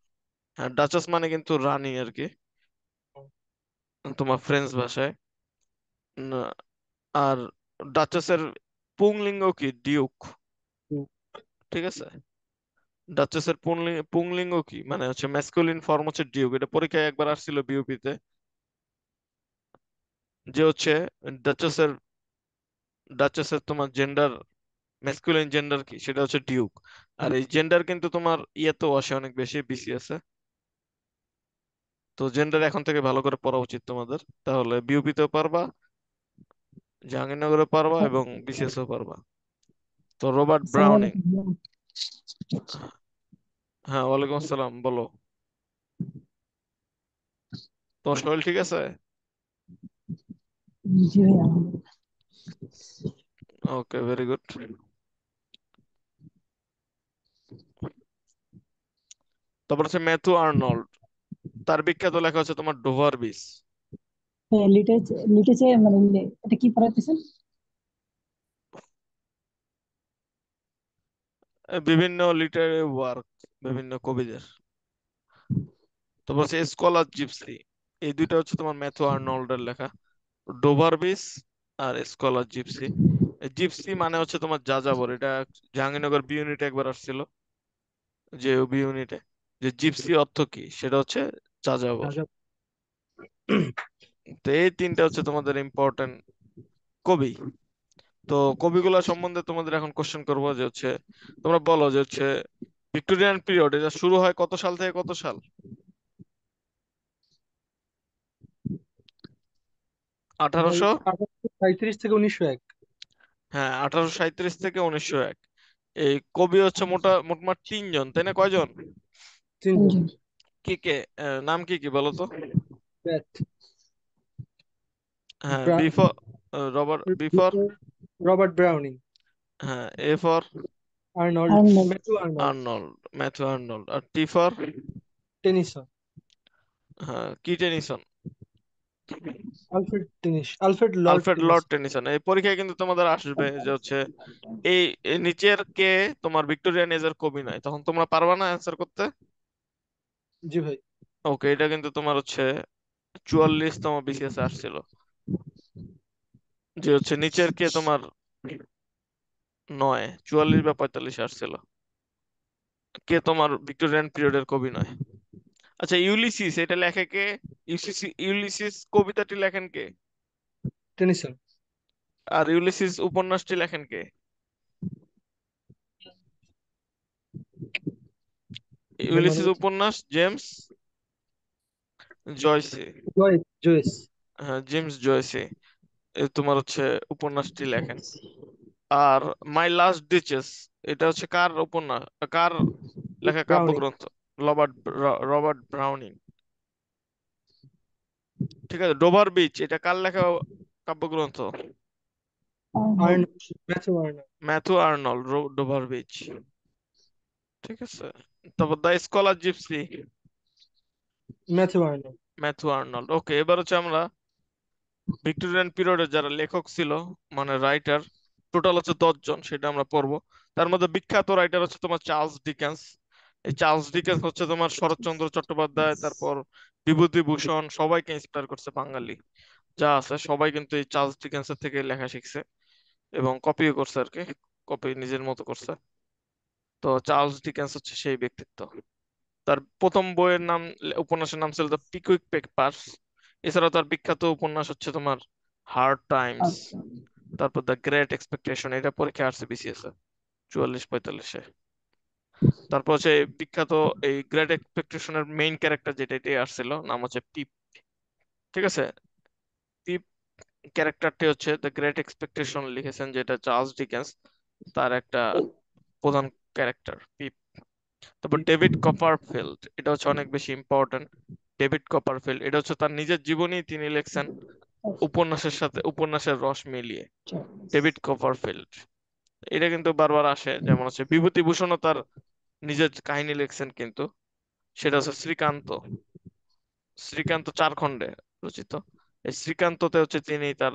ডাচেস মানে কিন্তু রানী আর কি, তোমার ফ্রেঞ্চ ভাষায়। না, আর ডাচেসের পুংলিঙ্গ কি? ডিউক। ঠিক আছে, ডাচেসের পুংলিঙ্গ কি মানে হচ্ছে ম্যাসকুলিন ফর্ম হচ্ছে ডিউক। এটা পরীক্ষায় একবার আসছিল বিউপি তে, যে হচ্ছে ডাচেসের ডাচেসের তোমার জেন্ডার, ম্যাসকুলিন জেন্ডার কি, সেটা হচ্ছে ডিউক। আর এই জেন্ডার কিন্তু তোমার ইয়েতেও আসে অনেক বেশি, বিসিএস এ। তো জেন্ডার এখন থেকে ভালো করে পড়া উচিত তোমাদের, তাহলে বিউপি তেও পারবা, জাহাঙ্গীরনগরে পারবা, এবং বিসিএস এও পারবা। তো রবার্ট আসসালামু ব্রাউনিং। আলাইকুম। হ্যাঁ, ওয়ালাইকুম আসসালাম, বলো। তোমার শরীর ঠিক আছে? জি ভাই, আলহামদুলিল্লাহ। ওকে, ভেরি গুড। তারপর হচ্ছে ম্যাথু আর্নল্ড। তার বিখ্যাত লেখা হচ্ছে তোমার ডোভার বিচ। হ্যাঁ, লিটেছে মানে এটা কি পড়াইতেছেন? বিভিন্ন লিটারেরি ওয়ার্ক, বিভিন্ন কবিদের। তারপর হচ্ছে স্কলার জিপসি। এই দুইটা হচ্ছে তোমার ম্যাথু আর্নল্ডের লেখা, ডোভার বিচ আর স্কলার জিপসি। জিপসি মানে হচ্ছে তোমার যাযাবর। এটা জাহাঙ্গীরনগর বি ইউনিটে একবার আসছিল, যে বি ইউনিটে, যে জিপসি অর্থ কি, সেটা হচ্ছে যাযাবর। রাজা। তো এই তিনটা হচ্ছে তোমাদের ইম্পর্টেন্ট কবি। তো কবিগুলা সম্বন্ধে তোমাদের এখন কোশ্চেন করবো, যে হচ্ছে তোমরা বলো যে হচ্ছে ভিক্টোরিয়ান পিরিয়ড এটা শুরু হয় কত সাল থেকে কত সাল? ভাই 1800, 1835 থেকে 1901। হ্যাঁ 1837 থেকে 1901। এই কবি হচ্ছে মোটমাট তিনজন, তাই না? কয়জন? তিনজন। তিনজন। কি কে? নাম কি কি বলো তো? ব্যাট। হ্যাঁ, ব্রা- B for, Robert B for, Robert Browning. হ্যাঁ A for Arnold. Arnold. Matthew Arnold. Arnold, Matthew Arnold. আর টি ফর, টেনিসন। হ্যাঁ কি Tennyson, Alfred Lord Alfred Lord Tennyson. Tennyson. এই পরীক্ষায় কিন্তু তোমাদের আসবে যে হচ্ছে এই এই নিচের কে তোমার ভিক্টোরিয়ান এজের কবি নয়, তখন তোমরা পারবা না অ্যান্সার করতে। জি ভাই। ওকে, এটা কিন্তু তোমার হচ্ছে 44তম বিসিএস আসছিল, যে হচ্ছে নিচের কে তোমার নয়, 44 বা 45 আসছিল, কে তোমার ভিক্টোরিয়ান পিরিয়ডের কবি নয়। আচ্ছা, ইউলিসিস এটা লেখে কে? ইউলিসিস কবিতাটি লেখেন কে? টেনিসন। আর ইউলিসিস উপন্যাসটি লেখেন কে? এটা মনে ইউলিসিস হচ্ছে উপন্যাস জেমস জয়সে। জয়েস। হ্যাঁ, জেমস জয়সে তোমার হচ্ছে উপন্যাসটি লেখেন। আর মাই লাস্ট ডিচেস, এটা হচ্ছে কার উপন্যাস, কার লেখা ব্রাউনিং। কাব্যগ্রন্থ? Robert Robert Browning. ঠিক আছে, ডোভার বিচ এটা কার লেখা কাব্যগ্রন্থ? Arnold. Arnold. Matthew Arnold. Matthew Arnold, Dover Beach. ঠিক আছে, তারপর the scholar gipsy, Matthew Arnold. Matthew Arnold. Okay, এবার হচ্ছে আমরা ভিক্টোরিয়ান পিরিয়ডের যারা লেখক ছিল, মানে রাইটার, টোটাল হচ্ছে 10 জন, সেটা আমরা পড়বো। তার মধ্যে বিখ্যাত রাইটার হচ্ছে তোমার চার্লস ডিকেন্স। এই চার্লস ডিকেন্স হচ্ছে তোমার শরৎচন্দ্র চট্টোপাধ্যায়, তারপর বিভূতিভূষণ, সবাইকে ইন্সপায়ার করছে। বাঙালি যা আছে সবাই কিন্তু এই চার্লস ডিকেন্সের থেকে লেখা শিখছে, এবং কপিও করছে আর কি, কপি নিজের মতো করছে। তো চার্লস ডিকেন্স হচ্ছে সেই ব্যক্তিত্ব। তার প্রথম বইয়ের নাম, উপন্যাসের নাম ছিল দ্য পিকুইক পেপারস। এছাড়াও তার বিখ্যাত উপন্যাস হচ্ছে তোমার হার্ড টাইমস, আচ্ছা। তারপর দ্য গ্রেট এক্সপেকটেশন, এটা পরীক্ষা আসছে বিসিএস এ 44-45-এ। তারপর হচ্ছে বিখ্যাত এই গ্রেট এক্সপেকটেশনের মেইন ক্যারেক্টার যেটা এটাই আসছিল, নাম হচ্ছে পিপ। ঠিক আছে, পিপ ক্যারেক্টারটি হচ্ছে দ্য গ্রেট এক্সপেকটেশন লিখেছেন, যেটা চার্লস ডিকেন্স, তার একটা প্রধান ক্যারেক্টার পিপ। তারপর ডেভিড কপারফিল্ড, এটা হচ্ছে অনেক বেশি ইম্পর্টেন্ট। ডেভিড কপারফিল্ড এটা হচ্ছে তার নিজের জীবনী তিনি লিখছেন উপন্যাসের সাথে, উপন্যাসের রস মিলিয়ে। ডেভিড কপারফিল্ড এটা কিন্তু বারবার আসে, যেমন হচ্ছে বিভূতিভূষণও তার নিজের কাহিনী লিখছেন কিন্তু, সেটা হচ্ছে শ্রীকান্ত। শ্রীকান্ত 4 খণ্ডে রচিত। এই শ্রীকান্ততে হচ্ছে তিনি তার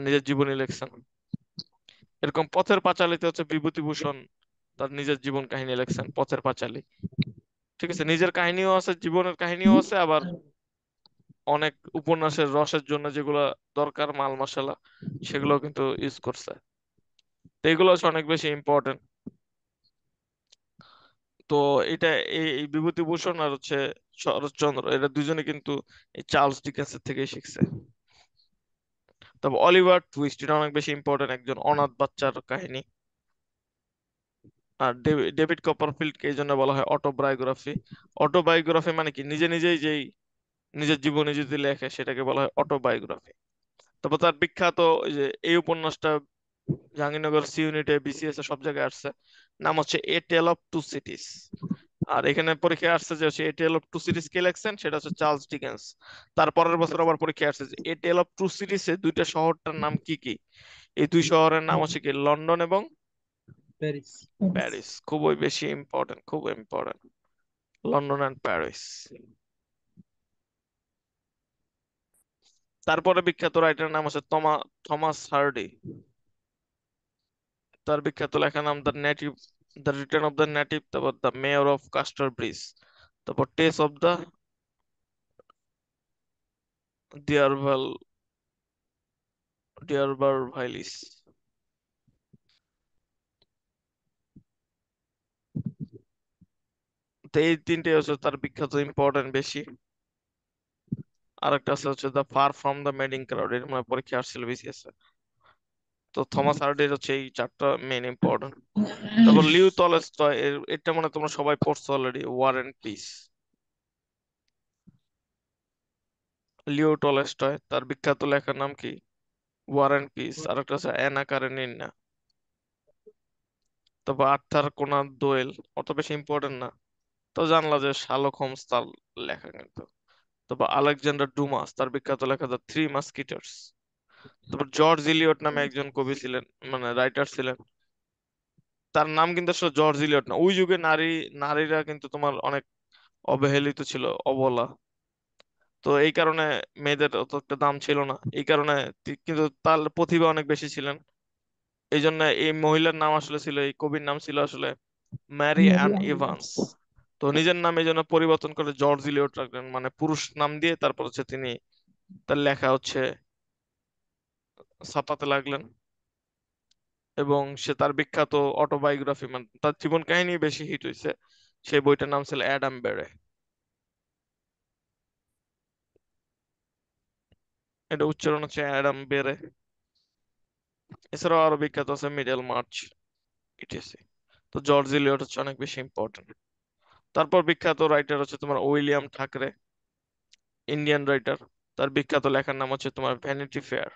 নিজের জীবনী লিখছেন। এরকম পথের পাঁচালীতে হচ্ছে বিভূতিভূষণ তার নিজের জীবন কাহিনী লিখছেন, পথের পাঁচালী। ঠিক আছে, নিজের কাহিনীও আছে, জীবনের কাহিনীও আছে, আবার অনেক উপন্যাসের রসের জন্য যেগুলো দরকার মাল মশলা, সেগুলো কিন্তু ইউজ করছে। তো এগুলো হচ্ছে অনেক বেশি ইম্পর্টেন্ট। তো এটা এই বিভূতিভূষণ আর হচ্ছে শরৎচন্দ্র, এরা দুজনে কিন্তু এই চার্লস ডিকেন্সের থেকেই শিখছে। তবে অলিভার টুইস্ট এটা অনেক বেশি ইম্পর্টেন্ট, একজন অনাথ বাচ্চার কাহিনী। আর ডেভিড কপারফিল্ডকে এই জন্য বলা হয় অটোবায়োগ্রাফি। অটোবায়োগ্রাফি মানে কি, নিজে নিজেই যেই নিজের জীবনী যদি লেখে সেটাকে বলা হয় অটোবায়োগ্রাফি। তারপর তার বিখ্যাত ওই যে এই উপন্যাসটা জাহাঙ্গীরনগর সি ইউনিটে, বিসিএস এ, সব জায়গায় আসছে, নাম হচ্ছে এ টেল অফ টু সিটিজ। আর এখানে পরীক্ষায় আসছে যে হচ্ছে এ টেল অফ টু সিটিজ কে লেখছেন, সেটা হচ্ছে চার্লস ডিকেন্স। তার পরের বছর আবার পরীক্ষায় আসছে যে এ টেল অফ টু সিটিজ এ দুইটা শহরটার নাম কি কি। এই দুই শহরের নাম হচ্ছে কি লন্ডন এবং প্যারিস। প্যারিস। খুবই বেশি ইম্পর্টেন্ট, খুব ইম্পর্টেন্ট, লন্ডন অ্যান্ড প্যারিস। তারপরে বিখ্যাত রাইটারের নাম হচ্ছে থমাস হার্ডি। তার বিখ্যাত লেখা নাম the native, the return of the native, তারপর the mayor of Casterbridge, তারপর টেস অফ দ্য ডিয়ারভাল ডিয়ারবার ভাইলিস। তো এই তিনটে হচ্ছে তার বিখ্যাত, ইম্পর্টেন্ট বেশি। আরেকটা আছে হচ্ছে the far from the madding crowd, এর মানে পরীক্ষা আসছিল বিসিএস। তো থমাস হার্ডির হচ্ছে এই চারটা মেইন ইম্পর্টেন্ট। তারপর লিও টলস্টয়, এটা মানে তোমরা সবাই পড়ছো already, war and peace. Leo Tolstoy, তার বিখ্যাত লেখার নাম কি ওয়ার এন্ড পিস। আর একটা হচ্ছে অ্যানা কারেনিনা। তারপর আর্থার কোনান দোয়েল, অত বেশি ইম্পর্টেন্ট না, তো জানলা যে শার্লক হোমস তার লেখা কিন্তু। তারপর আলেকজান্ডার ডুমাস, তার বিখ্যাত লেখা দ্য থ্রি মাস্কিটার্স। তারপর জর্জ ইলিয়ট নামে একজন কবি ছিলেন, মানে রাইটার ছিলেন। তার নাম কিন্তু আসলে জর্জ ইলিয়ট না, ওই যুগে নারীরা কিন্তু তোমার অনেক অবহেলিত ছিল, অবলা। তো এই কারণে মেয়েদের অত একটা দাম ছিল না, এই কারণে কিন্তু তার প্রতিভা অনেক বেশি ছিলেন। এই জন্য এই মহিলার নাম আসলে ছিল, এই কবির নাম ছিল আসলে ম্যারি অ্যান মেরিয়াম। ইভান্স। তো নিজের নাম এই জন্য পরিবর্তন করে জর্জ ইলিয়ট রাখলেন, মানে পুরুষ নাম দিয়ে তারপর হচ্ছে তিনি তার লেখা হচ্ছে ছাপাতে লাগলেন। এবং সে তার বিখ্যাত অটোবায়োগ্রাফি, মানে তার জীবন কাহিনী বেশি হিট হয়েছে, সেই বইটার নাম ছিল অ্যাডাম বেরে। এটা উচ্চারণ হচ্ছে অ্যাডাম বেরে। এছাড়াও আরো বিখ্যাত আছে মিডল মার্চ, ইটিসি। তো জর্জ ইলিয়ট হচ্ছে অনেক বেশি ইম্পর্টেন্ট। তারপর বিখ্যাত রাইটার হচ্ছে তোমার উইলিয়াম ঠাকরে, ইন্ডিয়ান রাইটার। তার বিখ্যাত লেখার নাম হচ্ছে তোমার ভ্যানিটি ফেয়ার।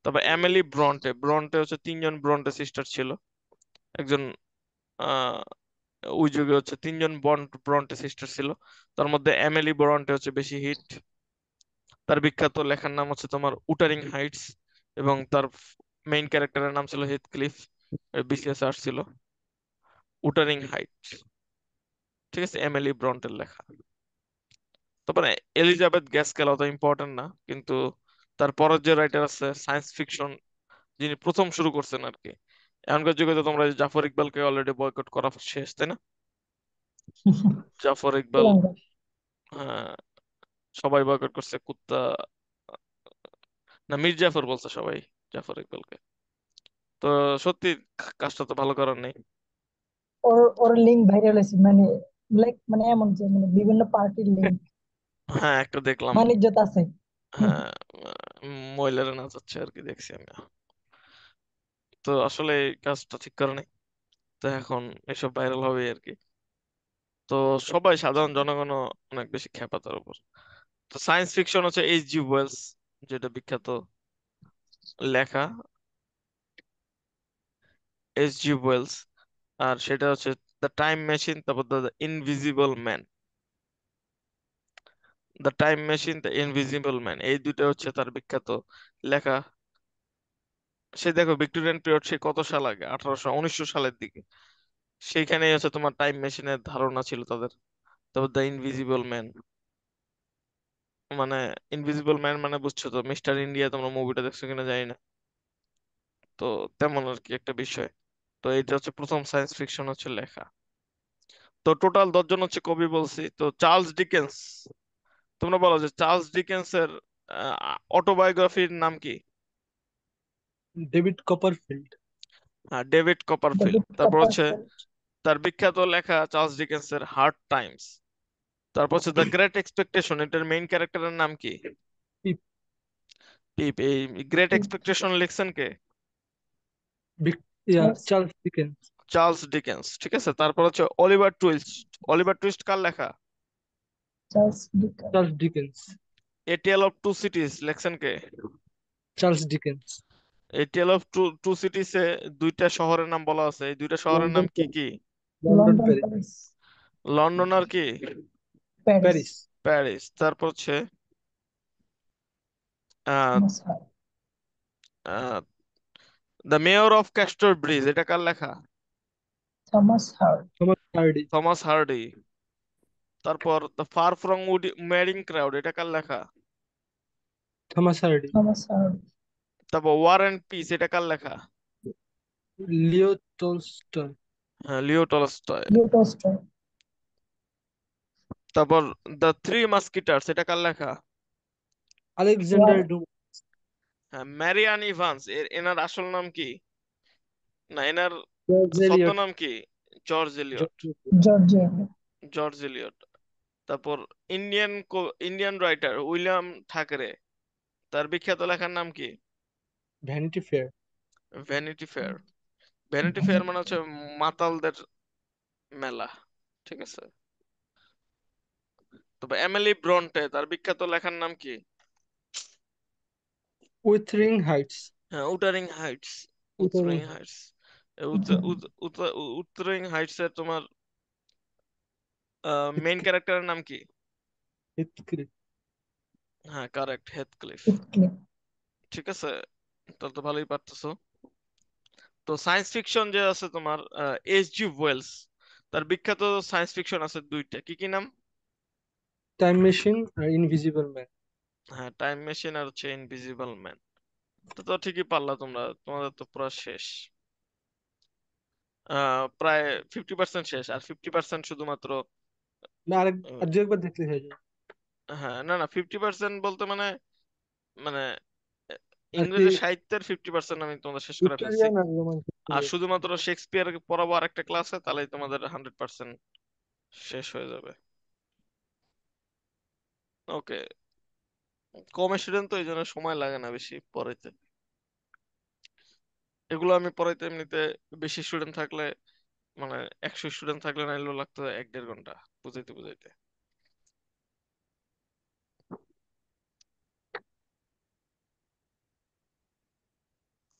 তবে এমিলি ব্রন্টে, ব্রন্টে হচ্ছে তিনজন ব্রন্টে সিস্টার ছিল। একজন আহ ওই যুগে হচ্ছে তিনজন ব্রন্টে সিস্টার ছিল, তার মধ্যে এমিলি ব্রন্টে হচ্ছে বেশি হিট। তার বিখ্যাত লেখার নাম হচ্ছে তোমার উটারিং হাইটস, এবং তার মেইন ক্যারেক্টারের নাম ছিল হিথক্লিফ। বিসিএস আসছিল উটারিং হাইট। ঠিক আছে, এমিলি ব্রন্টের লেখা। তারপরে এলিজাবেথ গ্যাসকেল অত ইম্পর্টেন্ট না, কিন্তু তার পরের যে রাইটার আছে সায়েন্স ফিকশন, যিনি প্রথম শুরু করছেন আর কি। এখনকার যুগে তো তোমরা জাফর ইকবালকে অলরেডি বয়কট করা শেষ, তাই না? জাফর ইকবাল, কুলাঙ্গার। হ্যাঁ, সবাই বয়কট করছে, কুত্তা না, মীর জাফর বলছে সবাই জাফর ইকবালকে। তো সত্যি কাজটা তো ভালো করার নেই। ওর ওর লিঙ্ক ভাইরাল হয়েছে, মানে লাইক মানে এমন যে মানে বিভিন্ন পার্টির লিঙ্ক হ্যাঁ, একটা দেখলাম। বাণিজ্যত আছে। হ্যাঁ, মহিলারা নাচাচ্ছে আর কি, দেখছি আমি। তো আসলে এই কাজটা ঠিক করে নাই, তো এখন এসব ভাইরাল হবে আর কি। তো সবাই, সাধারণ জনগণও অনেক বেশি খেপা তার উপর। তো সায়েন্স ফিকশন হচ্ছে এইচ.জি. ওয়েলস, যেটা বিখ্যাত লেখা, এইচ.জি. ওয়েলস। আর সেটা হচ্ছে দ্য টাইম মেশিন, তারপর the invisible man. The time machine, the invisible man, এই দুটো হচ্ছে তার বিখ্যাত লেখা। সে দেখো ভিক্টোরিয়ান পিরিয়ড, সে কত সাল আগে, 1900 সালের দিকে, সেইখানেই হচ্ছে তোমার টাইম মেশিনের ধারণা ছিল তাদের। তারপর দ্য ইনভিজিবল ম্যান, মানে ইনভিজিবল ম্যান মানে বুঝছো তো, মিস্টার ইন্ডিয়া, তোমরা মুভিটা দেখছো কিনা জানি না। তো তেমন আর কি একটা বিষয়। তো এটা হচ্ছে প্রথম সায়েন্স ফিকশন হচ্ছে লেখা। তো টোটাল 10 জন হচ্ছে কবি বলছি। তো চার্লস ডিকেন্স, তোমরা বলো যে চার্লস ডিকেন্সের অটোবায়োগ্রাফির নাম কি? David Copperfield. হ্যাঁ, ডেভিড কপারফিল্ড। ডেভিড তারপর হচ্ছে কপারফিল্ড। তার বিখ্যাত লেখা চার্লস ডিকেন্সের হার্ড টাইমস। তারপর হচ্ছে দ্য গ্রেট এক্সপেকটেশন, এটার মেইন ক্যারেক্টারের নাম কি? পিপ। এই গ্রেট এক্সপেকটেশন লিখছেন কে? Charles Charles Dickens. Charles Dickens, ঠিক আছে। তারপর হচ্ছে অলিভার টুইস্ট। অলিভার টুইস্ট কার লেখা? Charles Dickens. Charles Dickens. A tale of two cities লিখছেন কে? Charles Dickens. এই টেল অফ টু টু সিটিজে দুইটা শহরের নাম বলা আছে, এই দুইটা শহরের নাম লন্ডন, কি কি? London, London, Paris. Paris. London আর কি? প্যারিস। প্যারিস। প্যারিস। তারপর হচ্ছে থমাস হার। The mayor of Casterbridge, এটা কার লেখা? থমাস হার। Thomas Hardy. Thomas Hardy. তারপর the far from madding crowd, এটা কার লেখা? Thomas Hardy. থমাস হার। তারপর ওয়ার এন্ড পিস, এটা কার লেখা? Leo Tolstoy. হ্যাঁ, লিও টলস্টয়। Leo Tolstoy. তারপর দ্য থ্রি মাস্কিটার্স, এটা কার লেখা? আলেকজান্ডার ওয়ার। ডুমা। হ্যাঁ, ম্যারিয়ান ইভান্স। এনার আসল নাম কি? না, এনার জর্জ এলিয়ট। ছদ্মনাম কি? George Eliot. George. Georgia. George Eliot. তারপর ইন্ডিয়ান রাইটার উইলিয়াম ঠাকরে, তার বিখ্যাত লেখার নাম কি? Vanity fair. Vanity fair. Vanity fair মানে হচ্ছে মাতালদের মেলা, ঠিক আছে। তবে এমিলি ব্রন্টে, তার বিখ্যাত লেখার নাম কি? উইথরিং হাইটস। হ্যাঁ, উটারিং হাইটস। উইথরিং উথরিং হাইটস। হাইটস। উথরিং হাইটস এর তোমার মেইন ক্যারেক্টারের নাম কি? হিথক্লিফ। হ্যাঁ, কারেক্ট, হেথক্লিফ। হিথক্লিফ। ঠিক আছে, তাহলে তো ভালোই পারতেছো। তো সায়েন্স ফিকশন যে আছে তোমার, এইচ.জি. ওয়েলস, তার বিখ্যাত সায়েন্স ফিকশন আছে দুইটা, কি কি নাম? টাইম মেশিন আর ইনভিজিবল ম্যান। হ্যাঁ, টাইম মেশিন আর হচ্ছে ইনভিজিবল ম্যান। তো তো ঠিকই পারলা তোমরা, তোমাদের তো পুরো শেষ। প্রায় 50% শেষ, আর 50% শুধুমাত্র। না, আহ, আর দু একবার দেখলে হয়ে যায়। হ্যাঁ, না না, 50% বলতে মানে, মানে আর কি, ইংরেজি সাহিত্যের 50% আমি তোমাদের শেষ করে ফেলছি। ভিক্টোরিয়ান আর রোমান আর পিরিয়ড। শুধুমাত্র শেক্সপিয়ার পড়াবো আর একটা ক্লাসে, তাহলেই তোমাদের 100% শেষ হয়ে যাবে। ওকে। কম স্টুডেন্ট তো, এই জন্য সময় লাগে না বেশি পড়াইতে। এগুলো আমি পড়াইতে এমনিতে বেশি স্টুডেন্ট থাকলে, মানে 100 স্টুডেন্ট থাকলে নাইলেও লাগতো 1-1.5 ঘন্টা বুঝাইতে বুঝাইতে।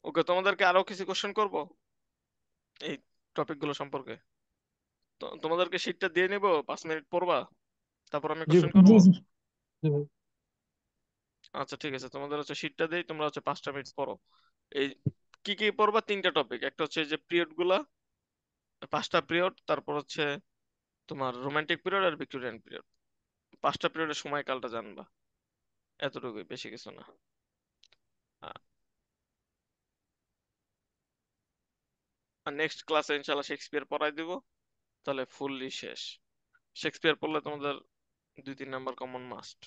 ওকে, তোমাদেরকে আরো কিছু কোশ্চেন করব এই টপিক গুলো সম্পর্কে। তো তোমাদেরকে শীটটা দিয়ে নিব, 5 মিনিট পড়বা, তারপর আমি জি কোশ্চেন ভাই। করব। জি জি। জি ভাই। আচ্ছা, ঠিক আছে, তোমাদের হচ্ছে শীটটা দেই, তোমরা হচ্ছে 5টা মিনিট পড়ো। এই কি কি পড়বা? 3টা টপিক। একটা হচ্ছে যে পিরিয়ড গুলা, 5টা পিরিয়ড। তারপর হচ্ছে তোমার রোমান্টিক পিরিয়ড আর ভিক্টোরিয়ান পিরিয়ড। 5টা পিরিয়ডের সময়কালটা জানবা, এতটুকুই, বেশি কিছু না। আ- আর নেক্সট ক্লাসে ইনশাল্লাহ শেক্সপিয়ার পড়াই দিব, তাহলে ফুললি শেষ। শেক্সপিয়ার পড়লে তোমাদের 2-3 নাম্বার কমন মাস্ট।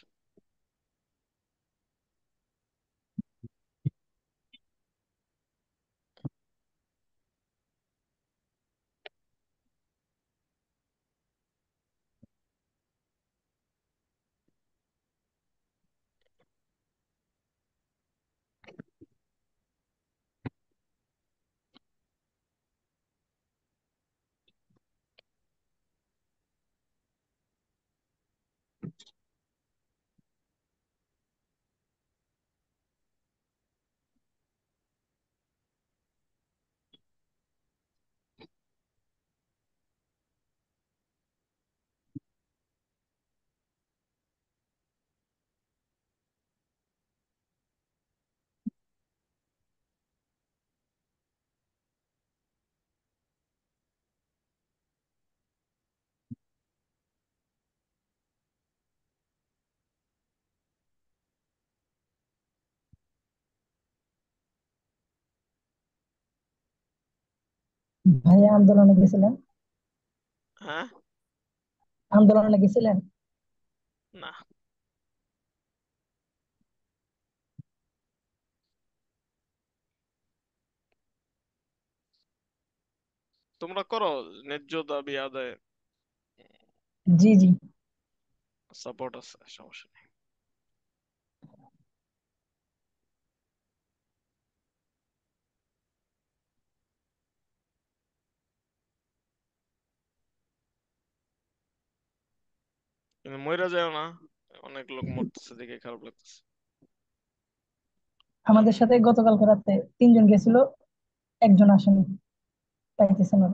ভাইয়া আন্দোলনে গেছিলেন? হ্যাঁ। আন্দোলনে গেছিলেন? না। তোমরা করো ন্যায্য দাবি আদায়, জি জি। সাপোর্ট আছে, সমস্যা নেই। কিন্তু মইরা যাও না, অনেক লোক মরতেছে দেখে খারাপ লাগতেছে। আমাদের সাথে গতকালকে রাতে 3 জন গেছিল, একজন আসেনি, পাইতেছে না।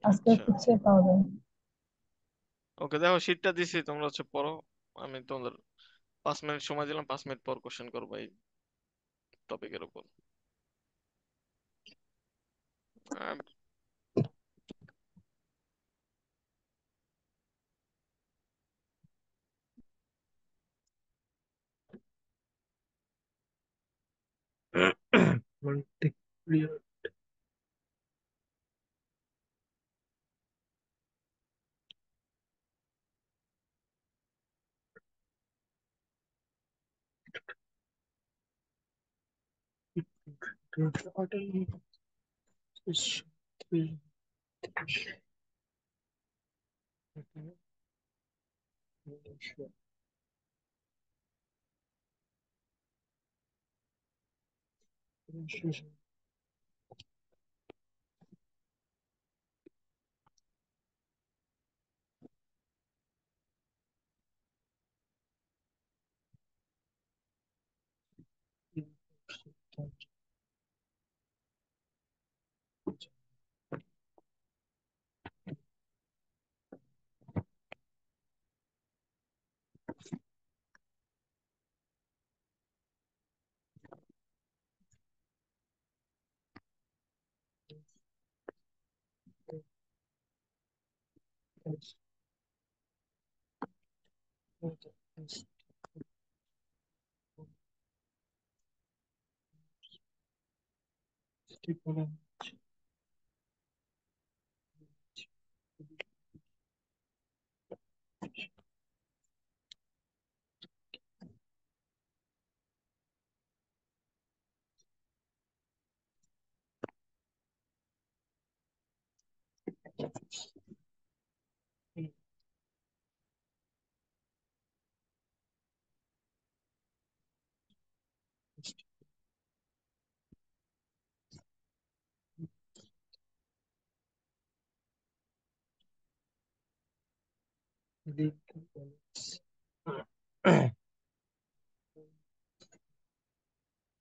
আজকে আচ্ছা, খুঁজছে, পাওয়া যায়। ওকে, দেখো শীটটা দিছি, তোমরা হচ্ছে পড়ো। আমি তোমাদের 5 মিনিট সময় দিলাম, 5 মিনিট পর কোশ্চেন করবো এই টপিকের উপর। আর Multi-player.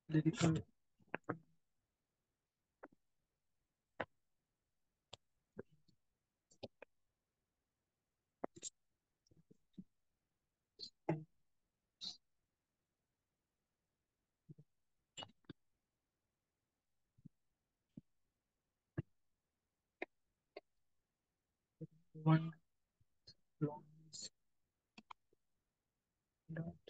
Lyrical. One long dot.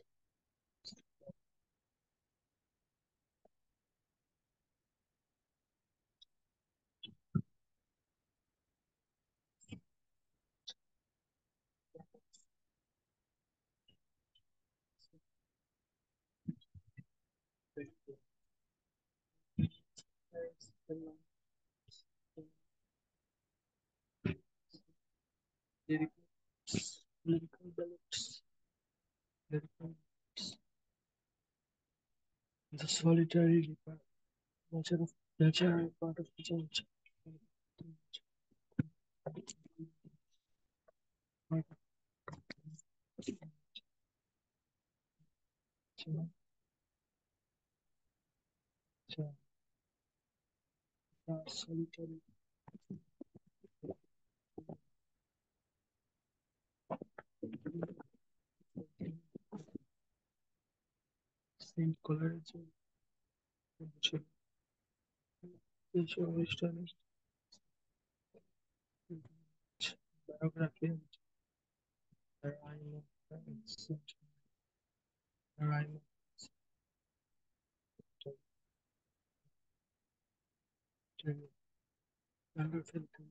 Lyrical. Lyrical ballads. Lyrical. The solitary nature part of the church. Solitary. Saint Coleridge. Biography. Rhyme. Rhyme. ভালো ফেলতে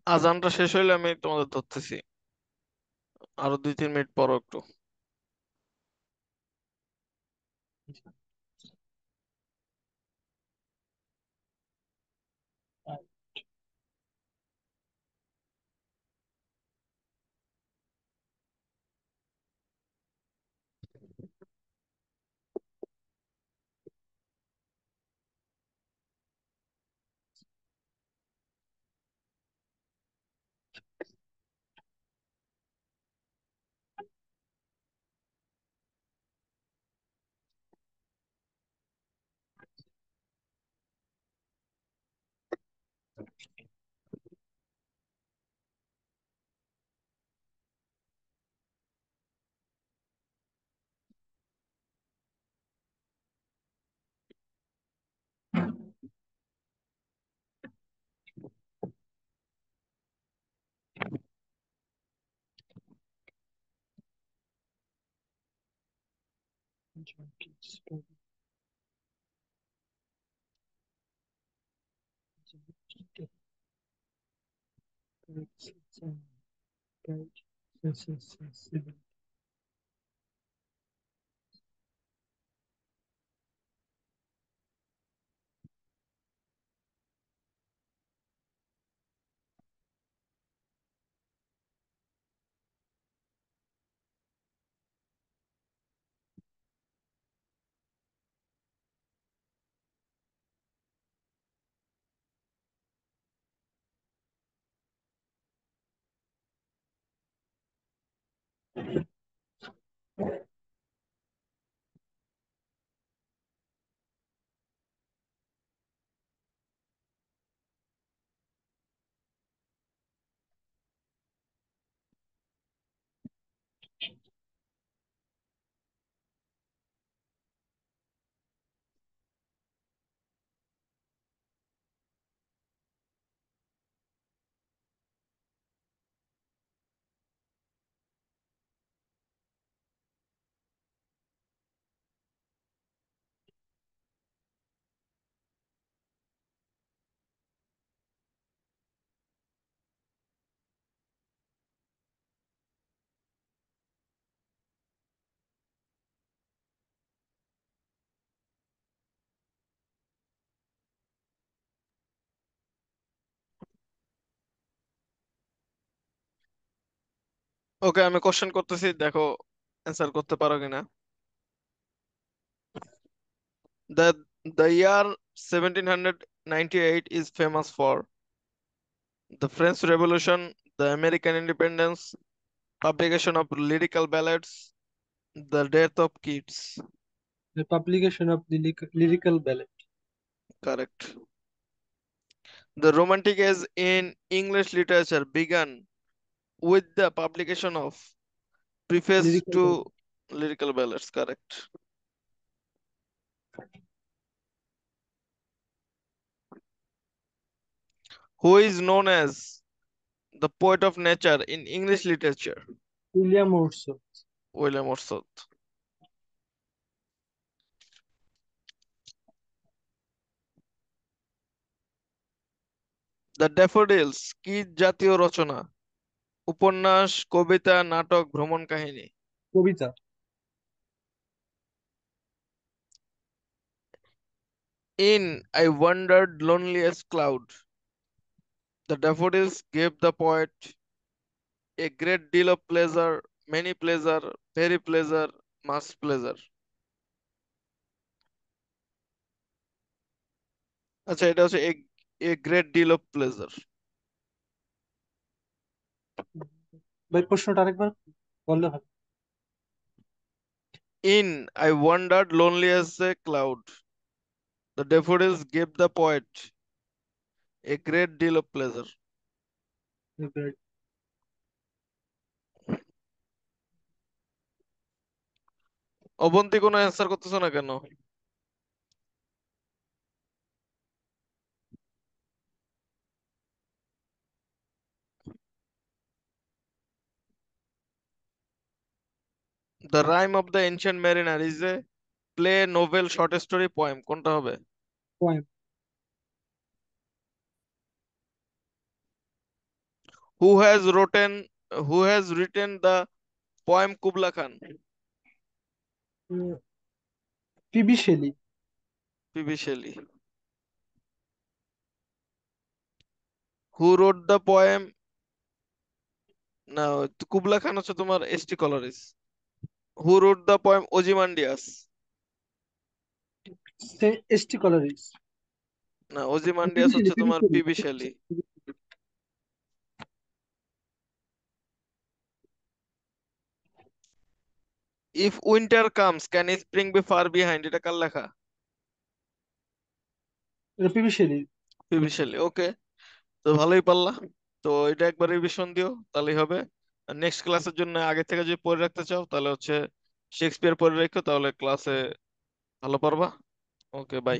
আজানটা শেষ হইলে আমি তোমাদের ধরতেছি, আরো 2-3 মিনিট পর একটু। ওকে, আমি কোশ্চেন করতেছি, দেখো অ্যান্সার করতে পারো কিনা। The year 1798 is famous for the French Revolution, the American independence, publication of lyrical ballads, the death of Keats. The publication of the lyrical ballad. Correct. The Romantic age in English literature began with the publication of preface Lyrical to ballad. lyrical ballads. Correct. Who is known as the poet of nature in English literature? William Wordsworth. William Wordsworth. The daffodils কি জাতীয় রচনা? উপন্যাস, কবিতা, নাটক, ভ্রমণ কাহিনী? কবিতা। In I wandered loneliest cloud, the daffodils gave the poet a great deal of pleasure, many pleasure, very pleasure, much pleasure. আচ্ছা, এটা হচ্ছে a great deal of pleasure. ভাই প্রশ্নটা আরেকবার বললে ভালো। In I wandered lonely as a cloud, the daffodils gave the poet a great deal of pleasure. Abanti কোনো answer করতেছো না কেন? The Rime of the Ancient Mariner is a play, novel, short story, poem. কোনটা হবে? Poem. Who has written the poem Kubla Khan? P B Shelley. P.B. Shelley. Who wrote the poem? না, Kubla Khan হচ্ছে তোমার S T Coleridge. Who wrote the poem Ozymandias? S T Coleridge. না, P B Ozymandias Shelley, হচ্ছে P B তোমার Shelley. P B Shelley. If winter comes, can spring be far behind? এটা কার লেখা? P B Shelley. P B Shelley. Okay, তো ভালোই পারলা। তো এটা একবার রিভিশন দিও, তাহলেই হবে। নেক্সট ক্লাসের জন্য আগে থেকে যদি পড়ে রাখতে চাও তাহলে হচ্ছে শেক্সপিয়ার পড়ে রেখো, তাহলে ক্লাসে ভালো পারবা। ওকে, বাই।